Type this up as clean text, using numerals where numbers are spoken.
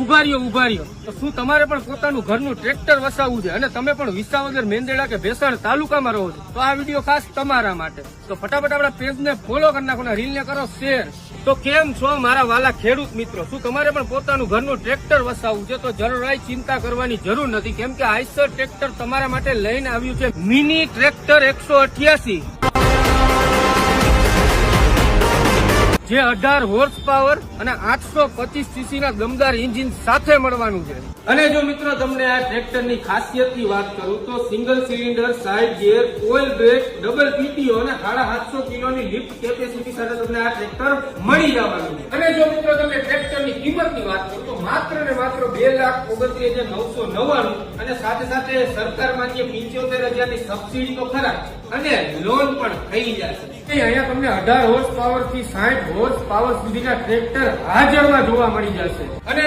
ઉભા રહ્યો તો શું તમારે પણ પોતાનું ઘરનું ટ્રેક્ટર વસાવવું છે અને તમે પણ વિસાવદર, મેંદરડા કે ભેસાણ તાલુકામાં રહો છો તો આ વિડીયો ખાસ તમારા માટે. તો ફટાફટ આપણા પેજને ફોલો કરી નાખો, રીલને કરો શેર. તો કેમ છો મારા વાલા ખેડૂત મિત્રો? શું તમારે પણ પોતાનું ઘરનું ટ્રેક્ટર વસાવવું છે તો જરાય ચિંતા કરવાની જરૂર નથી, કેમ કે આઈસર ટ્રેક્ટર તમારા માટે લઈને આવ્યું છે મિની ટ્રેક્ટર 188 જે 18 હોર્સ પાવર અને 825 સીસી ના દમદાર એન્જિન સાથે મળવાનું છે. અને જો મિત્રો તમને આ ટ્રેક્ટરની ખાસિયતની વાત કરું તો single cylinder, side gear, oil break, double PTO અને 750 કિલોની લિફ્ટ કેપેસિટી સાથે તમને આ ટ્રેક્ટર મળી જવાનું છે. અને જો મિત્રો તમે ટ્રેક્ટરની કિંમતની વાત કરો તો માત્ર ને માત્ર 2,29,999 અને સાથે સાથે સરકાર માન્ય 75,000 ની સબસિડી તો ખરા અને લોન પણ થઈ જશે. અહીંયા તમને 18 હોર્સ પાવર થી 60 હોર્સ પાવર સુધીના ટ્રેક્ટર હાજરમાં જોવા મળી જશે. અને